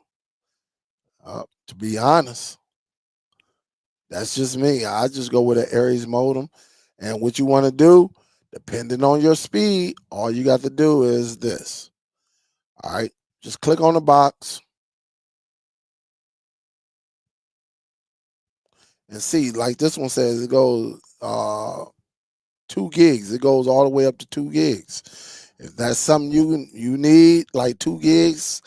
To be honest, that's just me. I just go with an Aries modem. And what you want to do, depending on your speed, all you got to do is this. All right. Just click on the box and see, like this one says, it goes 2 gigs. It goes all the way up to 2 gigs. If that's something you need, like 2 gigs,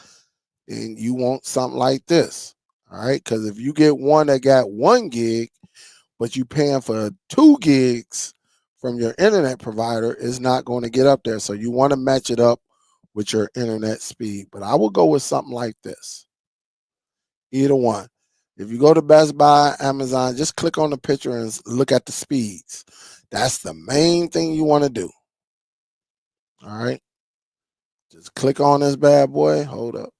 and you want something like this. All right. Because if you get one that got 1 gig, but you paying for 2 gigs from your internet provider, is not going to get up there. So you want to match it up with your internet speed. But I will go with something like this. Either one. If you go to Best Buy, Amazon, just click on the picture and look at the speeds. That's the main thing you want to do. All right. Just click on this bad boy. Hold up.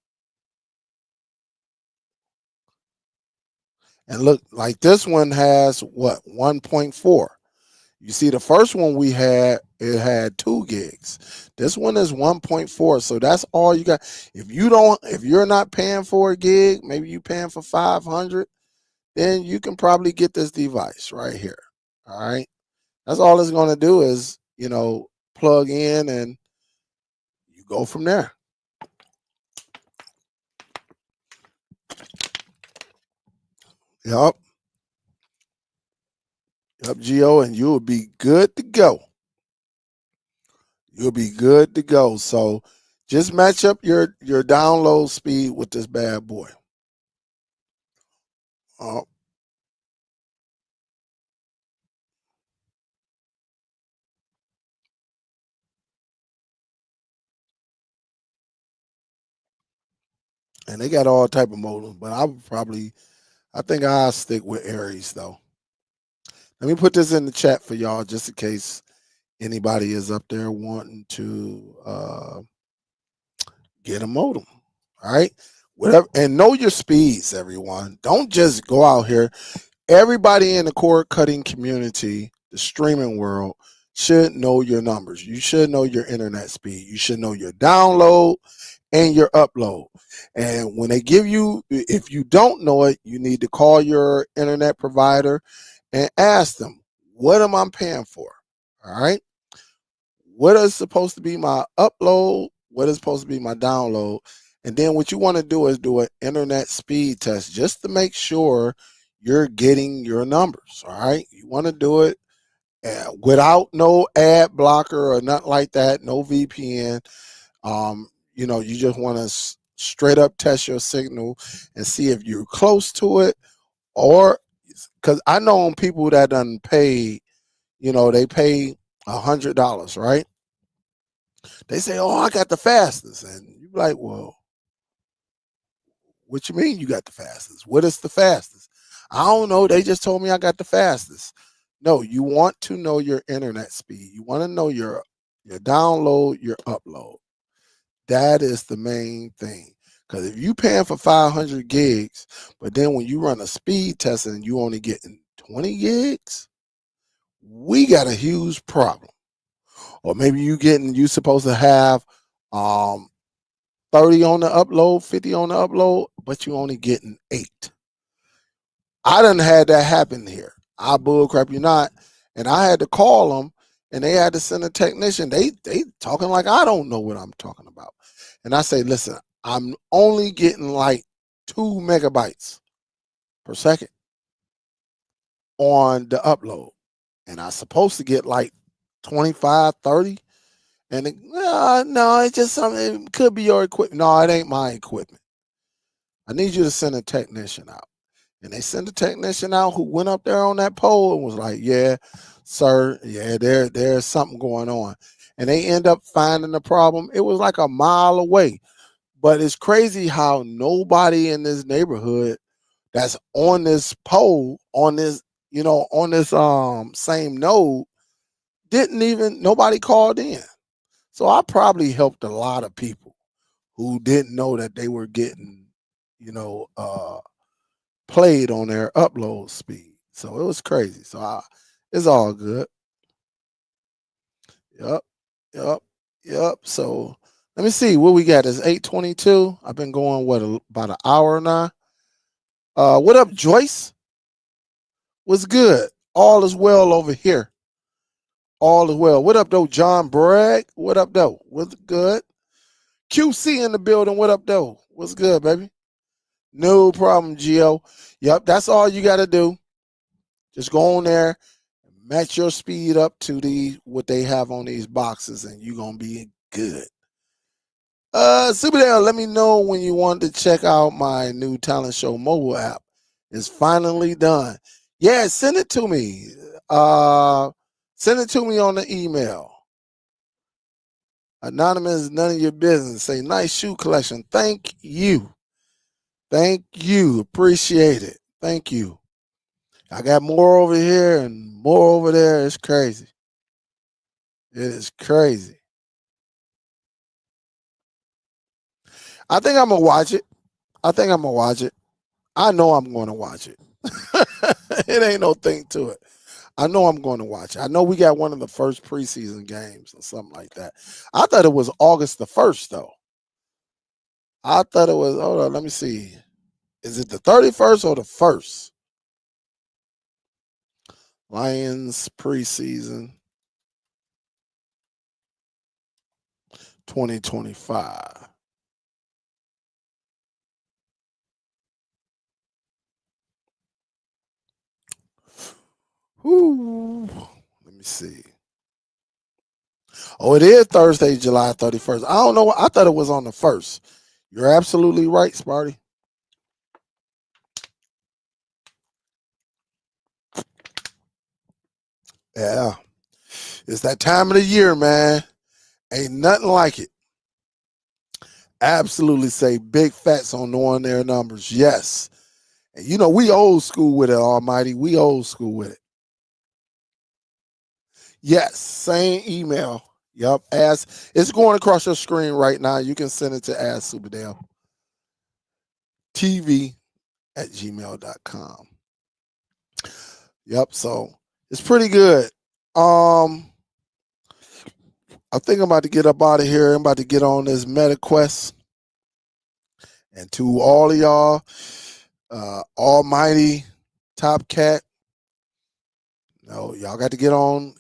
And look, like this one has what? 1.4. You see, the first one we had, it had 2 gigs. This one is 1.4. So that's all you got. If you're not paying for a gig, maybe you paying for 500, then you can probably get this device right here. All right. That's all it's going to do is, plug in and you go from there. Yep. Yep, Geo, and you'll be good to go. You'll be good to go. So just match up your download speed with this bad boy. Uh, and they got all type of modems, but I think I'll stick with Aries though. Let me put this in the chat for y'all just in case anybody is up there wanting to get a modem. All right. Whatever, and know your speeds, everyone. Don't just go out here. Everybody in the cord cutting community, the streaming world, should know your numbers. You should know your internet speed. You should know your download and your upload. And when they give you, if you don't know it, you need to call your internet provider and ask them, what am I paying for? All right. What is supposed to be my upload? What is supposed to be my download? And then what you want to do is do an internet speed test just to make sure you're getting your numbers. All right. You want to do it without no ad blocker or nothing like that, no VPN. You just want to straight up test your signal and see if you're close to it, or because I know people that done pay, they pay $100, right? They say, "Oh, I got the fastest," and you're like, "Well, what you mean you got the fastest? What is the fastest?" I don't know. They just told me I got the fastest. No, you want to know your internet speed. You want to know your download, your upload. That is the main thing. Because if you paying for 500 gigs, but then when you run a speed test and you only getting 20 gigs, we got a huge problem. Or maybe you supposed to have 30 on the upload, 50 on the upload, but you only getting 8. I done had that happen here. I bullcrap you not. And I had to call them and they had to send a technician. They talking like I don't know what I'm talking about. And I say, listen, I'm only getting like 2 megabytes per second on the upload. And I'm supposed to get like 25, 30. And no, it's just something. It could be your equipment. No, it ain't my equipment. I need you to send a technician out. And they sent a technician out who went up there on that pole and was like, "Yeah, sir, yeah, there's something going on." And they end up finding the problem. It was like a mile away. But it's crazy how nobody in this neighborhood that's on this pole, on this, on this same node, didn't even nobody called in. So I probably helped a lot of people who didn't know that they were getting, you know, played on their upload speed. So it was crazy. It's all good. Yep. Yep. Yep. So let me see what we got. It's 8:22. I've been going about an hour now. What up, Joyce? What's good? All is well over here. All is well. What up, though, John Bragg? What up, though? What's good? QC in the building. What up, though? What's good, baby? No problem, Gio. Yep, that's all you got to do. Just go on there, match your speed up to what they have on these boxes, and you're gonna be good. Superdell, let me know when you want to check out my new talent show mobile app. It's finally done. Yeah, send it to me. Send it to me on the email. Anonymous, none of your business. Say nice shoe collection. Thank you. Thank you. Appreciate it. Thank you. I got more over here and more over there. It's crazy. It is crazy. I think I'm gonna watch it. I think I'm gonna watch it. I know I'm going to watch it. It ain't no thing to it. I know I'm going to watch it. I know we got one of the first preseason games or something like that. I thought it was August the 1st, though. I thought it was, hold on, let me see. Is it the 31st or the 1st? Lions preseason 2025. Whoo. Let me see. Oh, it is Thursday, July 31st. I don't know. I thought it was on the 1st. You're absolutely right, Sparty. Yeah. It's that time of the year, man. Ain't nothing like it. Absolutely say big facts on knowing their numbers. Yes. And you know, we old school with it, Almighty. We old school with it. Yes. Same email. Yep. It's going across your screen right now. You can send it to asksuperdelltv@gmail.com. Yep. So it's pretty good. I think I'm about to get up out of here. I'm about to get on this meta quest. And to all of y'all, almighty top cat, y'all got to get on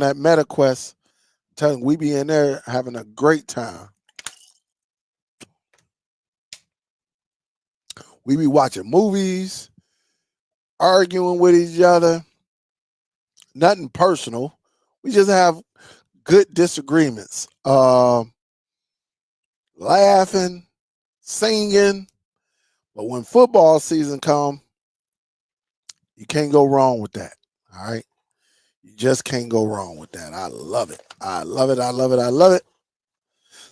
that meta quest. I'm telling you, we be in there having a great time. We be watching movies, arguing with each other. Nothing personal. We just have good disagreements. Laughing, singing. But when football season come, you can't go wrong with that. All right. You just can't go wrong with that. I love it. I love it. I love it. I love it.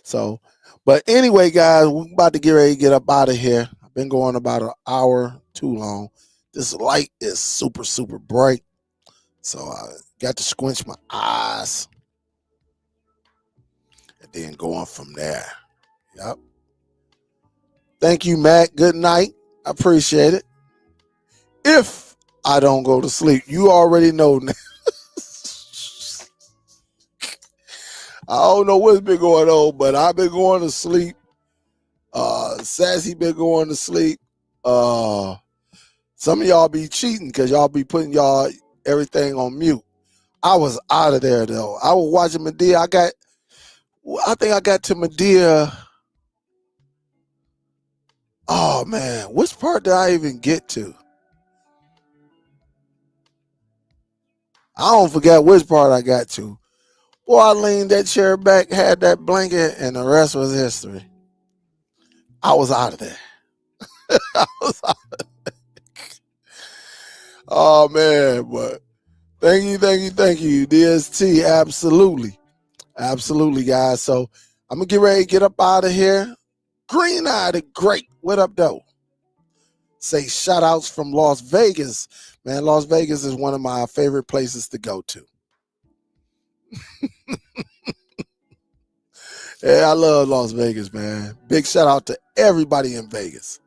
So, but anyway, guys, we're about to get ready to get up out of here. I've been going about an hour too long. This light is super, super bright. So I got to squinch my eyes and then going from there. Yep. Thank you, Matt. Good night. I appreciate it. If I don't go to sleep, you already know now. I don't know what's been going on, but I've been going to sleep. Sassy been going to sleep. Some of y'all be cheating because y'all be putting y'all everything on mute. I was out of there though. I was watching Medea. I think I got to Medea. Oh man, which part did I even get to? I don't forget which part I got to. Boy, I leaned that chair back, had that blanket, and the rest was history. I was out of there. I was out. Oh man, but thank you, DST. Absolutely. Absolutely, guys. So I'm gonna get ready to get up out of here. Green Eye the Great. What up, though? Say shout outs from Las Vegas. Man, Las Vegas is one of my favorite places to go to. Yeah, I love Las Vegas, man. Big shout out to everybody in Vegas.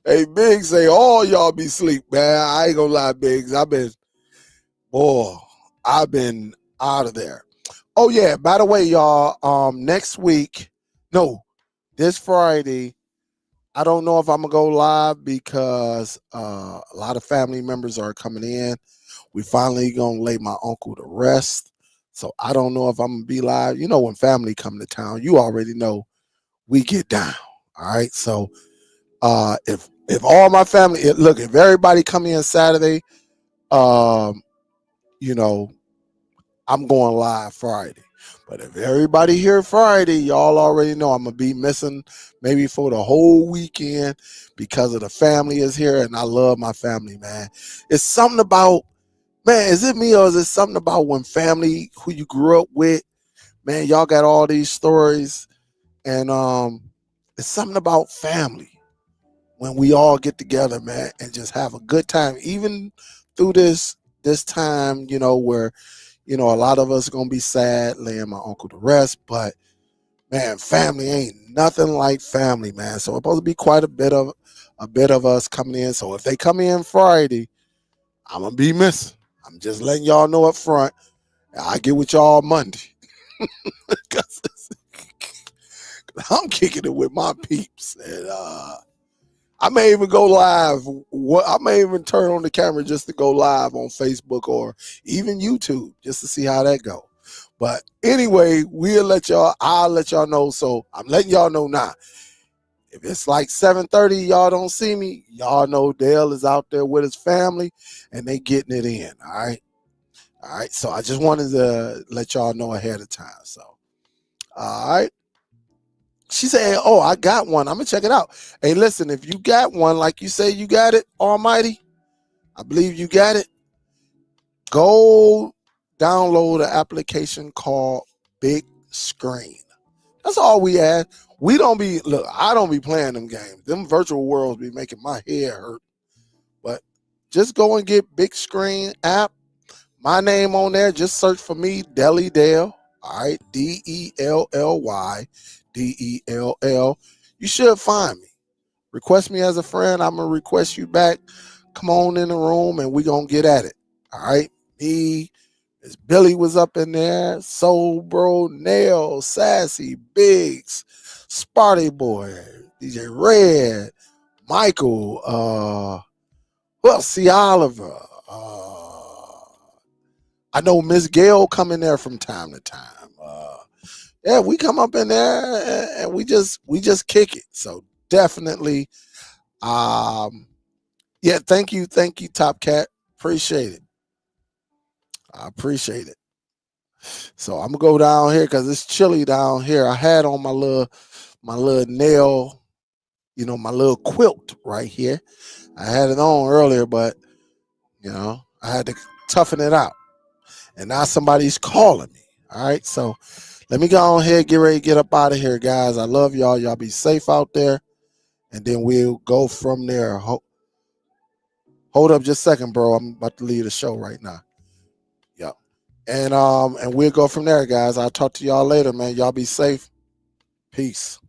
Hey, Big say all y'all be sleep, man. I ain't gonna lie, Biggs. I've been out of there. Oh yeah, by the way, y'all, next week, no, this Friday, I don't know if I'm gonna go live because a lot of family members are coming in. We finally gonna lay my uncle to rest. So I don't know if I'm gonna be live. You know, when family come to town, you already know we get down. All right. So if all my family look, if everybody come in Saturday, um, you know, I'm going live Friday. But if everybody here Friday, y'all already know I'm gonna be missing maybe for the whole weekend because of the family is here, and I love my family, man. It's something about, man, is it me or is it something about when family who you grew up with, man, y'all got all these stories, and it's something about family when we all get together, man, and just have a good time, even through this time, where a lot of us are gonna be sad laying my uncle to rest, but man, family ain't nothing like family, man. So it's supposed to be quite a bit of us coming in. So if they come in Friday, I'm gonna be missing. I'm just letting y'all know up front. I get with y'all Monday. 'Cause I'm kicking it with my peeps, and I may even go live. I may even turn on the camera just to go live on Facebook or even YouTube just to see how that go. But anyway, I'll let y'all know. So I'm letting y'all know now. If it's like 7:30, y'all don't see me, y'all know Dale is out there with his family and they getting it in. All right. All right. So I just wanted to let y'all know ahead of time. So, all right. She said, "Oh, I got one. I'm gonna check it out." Hey, listen, if you got one, like you say you got it, Almighty, I believe you got it. Go download an application called Big Screen. That's all we ask. I don't be playing them games. Them virtual worlds be making my head hurt. But just go and get Big Screen app. My name on there. Just search for me, Delly Dale. All right, DELLY, DELL. You should find me. Request me as a friend. I'm gonna request you back. Come on in the room and we gonna get at it. All right. Me, Miss Billy was up in there. Soul Bro, Nail, Sassy, Biggs, Sparty Boy, DJ Red, Michael, C. Oliver. I know Miss Gail come in there from time to time. Yeah, we come up in there and we just kick it. So definitely, yeah, thank you, Top Cat. Appreciate it. I appreciate it. So I'm gonna go down here because it's chilly down here. I had on my little nail, my little quilt right here. I had it on earlier, but I had to toughen it out. And now somebody's calling me. All right, so let me go on here, get ready to get up out of here, guys. I love y'all. Y'all be safe out there, and then we'll go from there. Hold up just a second, bro. I'm about to leave the show right now. Yep. And we'll go from there, guys. I'll talk to y'all later, man. Y'all be safe. Peace.